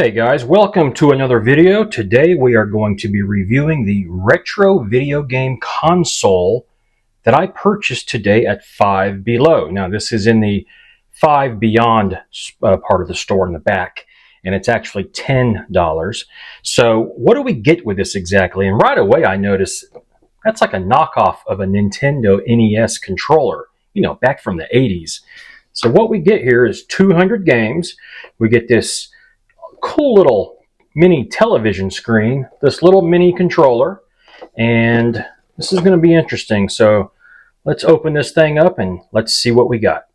Hey guys, welcome to another video. Today we are going to be reviewing the retro video game console that I purchased today at Five Below. Now this is in the Five Beyond part of the store in the back, and it's actually $10. So what do we get with this exactly? And right away I notice that's like a knockoff of a Nintendo NES controller, back from the 80s. So what we get here is 200 games. We get this cool little mini television screen, this little mini controller, and this is going to be interesting. So let's open this thing up and let's see what we got.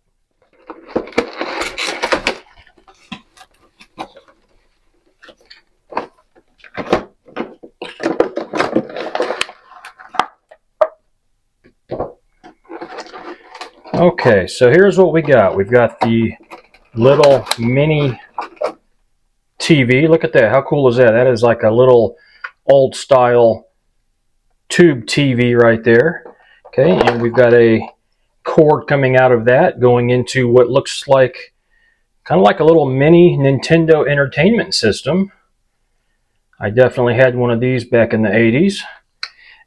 Okay, so here's what we got. We've got the little mini TV. Look at that. How cool is that? That is like a little old style tube TV right there. Okay, and we've got a cord coming out of that going into what looks like kind of like a little mini Nintendo Entertainment System. I definitely had one of these back in the 80s.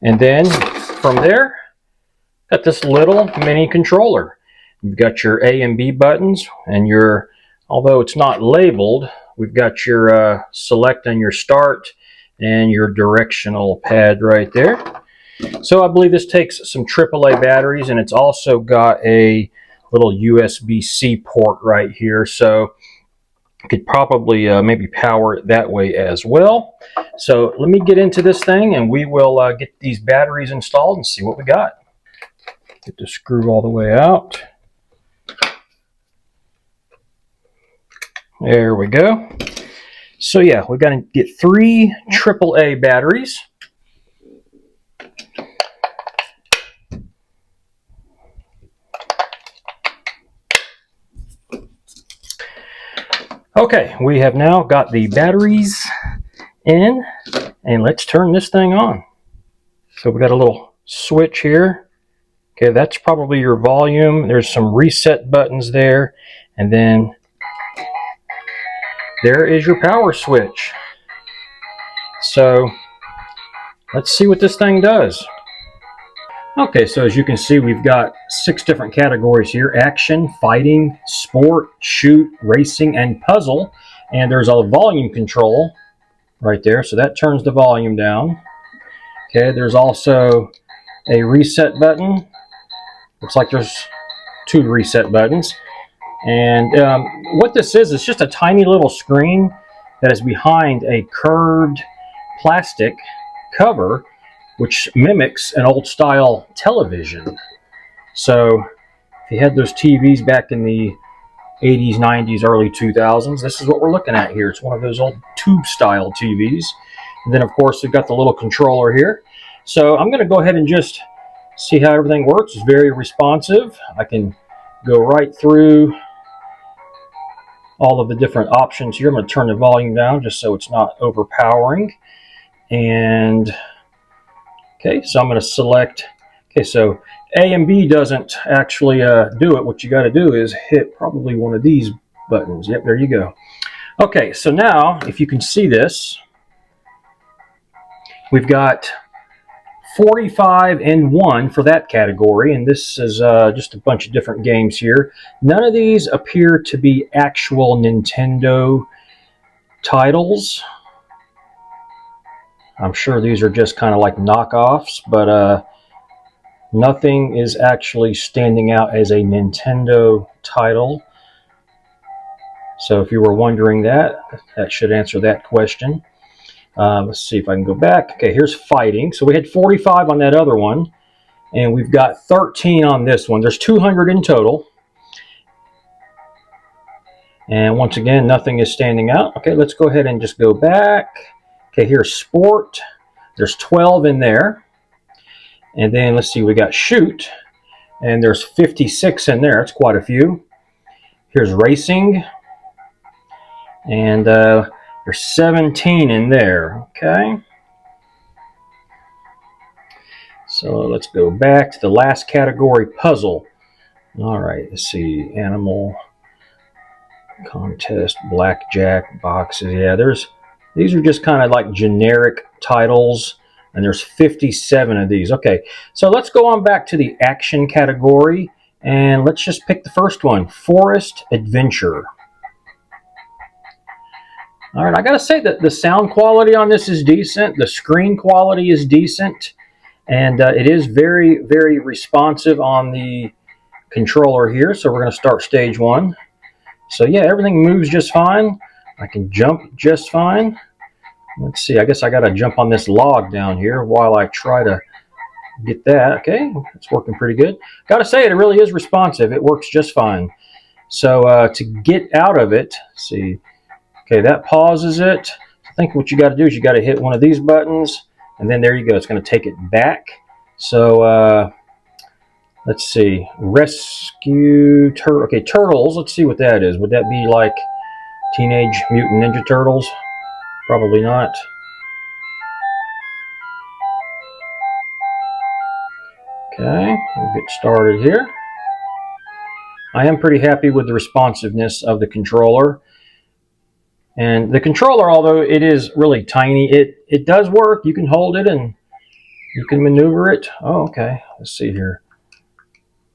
And then from there, got this little mini controller. You've got your A and B buttons, and your, although it's not labeled, we've got your select and your start and your directional pad right there. So I believe this takes some AAA batteries, and it's also got a little USB-C port right here. So you could probably maybe power it that way as well. So let me get into this thing and we will get these batteries installed and see what we got. Get the screw all the way out. There we go. So yeah, we're going to get 3 AAA batteries. Okay, we have now got the batteries in, and let's turn this thing on. So we got a little switch here. Okay, that's probably your volume. There's some reset buttons there, and then there is your power switch. So let's see what this thing does. Okay, so as you can see, we've got 6 different categories here: action, fighting, sport, shoot, racing, and puzzle. And there's a volume control right there, so that turns the volume down. Okay, there's also a reset button. Looks like there's 2 reset buttons. And what this is, it's just a tiny little screen that is behind a curved plastic cover, which mimics an old style television. So if you had those TVs back in the 80s, 90s, early 2000s, this is what we're looking at here. It's one of those old tube style TVs. And then of course we've got the little controller here. So I'm going to go ahead and just see how everything works. It's very responsive. I can go right through all of the different options here. I'm going to turn the volume down just so it's not overpowering. And okay, so I'm going to select. Okay, so A and B doesn't actually do it. What you got to do is hit probably one of these buttons. Yep, there you go. Okay, so now if you can see this, we've got 45 and 1 for that category, and this is just a bunch of different games here. None of these appear to be actual Nintendo titles. I'm sure these are just kind of like knockoffs, but nothing is actually standing out as a Nintendo title. So if you were wondering that should answer that question. Let's see if I can go back. Okay, here's fighting. So we had 45 on that other one, and we've got 13 on this one. There's 200 in total. And once again, nothing is standing out. Okay, let's go ahead and just go back. Okay, here's sport. There's 12 in there. And then let's see, we got shoot, and there's 56 in there. It's quite a few. Here's racing, and there's 17 in there. Okay. So let's go back to the last category, puzzle. All right, let's see, animal. Contest, blackjack, boxes. Yeah, these are just kind of like generic titles, and there's 57 of these. Okay, so let's go on back to the action category, and let's just pick the first one, Forest Adventure. All right, I gotta say that the sound quality on this is decent. The screen quality is decent, and it is very, very responsive on the controller here. So we're gonna start stage one. So yeah, everything moves just fine. I can jump just fine. Let's see, I guess I gotta jump on this log down here while I try to get that. Okay, it's working pretty good. Gotta say, it really is responsive. It works just fine. So to get out of it, see, okay, that pauses it. I think what you gotta do is you gotta hit one of these buttons, and then there you go, it's gonna take it back. So let's see, rescue okay, turtles. Let's see what that is. Would that be like Teenage Mutant Ninja Turtles? Probably not. Okay, we'll get started here. I am pretty happy with the responsiveness of the controller. And the controller, although it is really tiny, it does work. You can hold it and you can maneuver it. Oh, okay. Let's see here.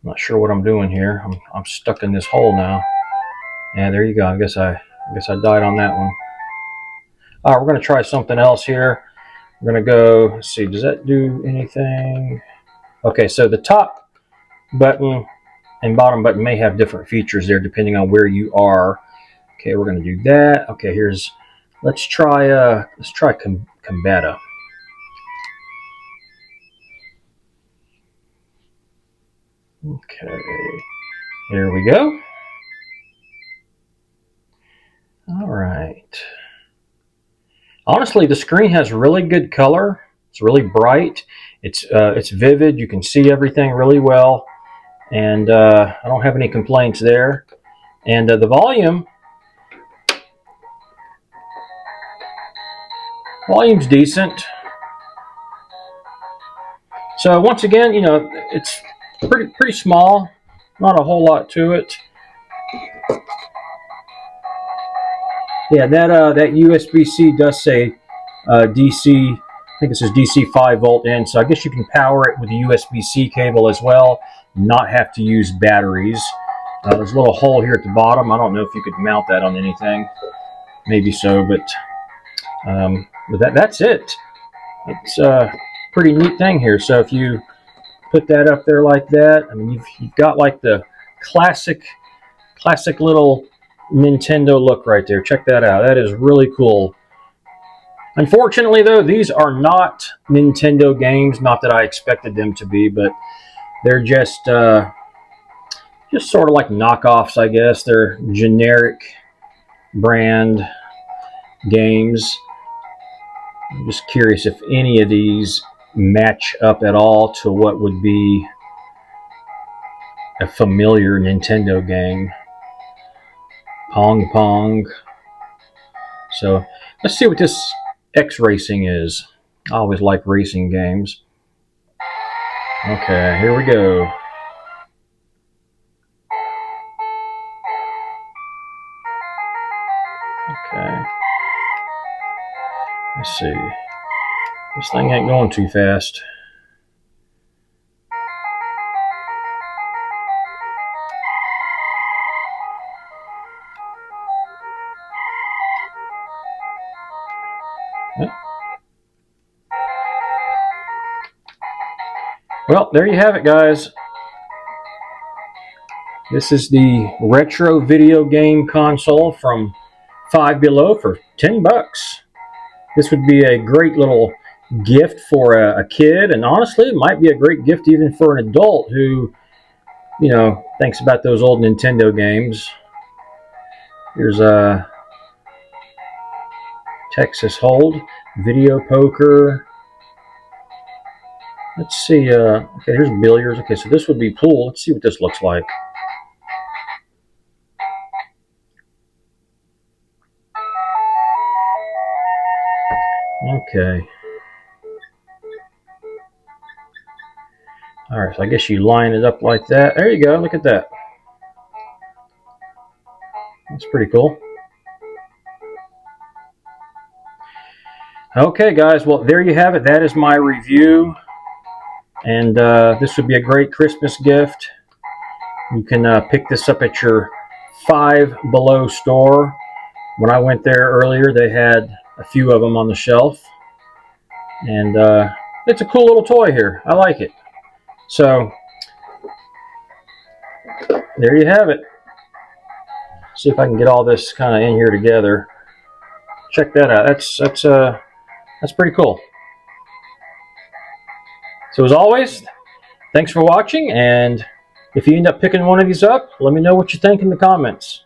I'm not sure what I'm doing here. I'm stuck in this hole now. Yeah, there you go. I guess I died on that one. All right, we're going to try something else here. We're going to go, let's see, does that do anything? Okay, so the top button and bottom button may have different features there depending on where you are. Okay, we're going to do that. Okay, let's try Combata. Okay, here we go. All right. Honestly, the screen has really good color. It's really bright. It's vivid. You can see everything really well, and I don't have any complaints there. And the volume's decent. So once again, you know, it's pretty small. Not a whole lot to it. Yeah, that USB-C does say DC. I think it says DC 5 volt in, so I guess you can power it with a USB-C cable as well, not have to use batteries. There's a little hole here at the bottom. I don't know if you could mount that on anything. Maybe so, but that's it. It's a pretty neat thing here. So if you put that up there like that, I mean, you've got like the classic little Nintendo look right there. Check that out. That is really cool. Unfortunately, though, these are not Nintendo games. Not that I expected them to be, but they're just sort of like knockoffs, I guess. They're generic brand games. I'm just curious if any of these match up at all to what would be a familiar Nintendo game. Pong Pong. So let's see what this X Racing is. I always like racing games. Okay, here we go. Okay. Let's see. This thing ain't going too fast. Well, there you have it, guys. This is the retro video game console from Five Below for 10 bucks. This would be a great little gift for a kid, and honestly, it might be a great gift even for an adult who, you know, thinks about those old Nintendo games. Here's a Texas Hold, Video Poker. Let's see. Okay, here's billiards. Okay, so this would be pool. Let's see what this looks like. Okay. All right, so I guess you line it up like that. There you go. Look at that. That's pretty cool. Okay, guys. Well, there you have it. That is my review. And this would be a great Christmas gift. You can pick this up at your Five Below store. When I went there earlier, they had a few of them on the shelf. And it's a cool little toy here. I like it. So, there you have it. See if I can get all this kind of in here together. Check that out. That's pretty cool. So as always, thanks for watching, and if you end up picking one of these up, let me know what you think in the comments.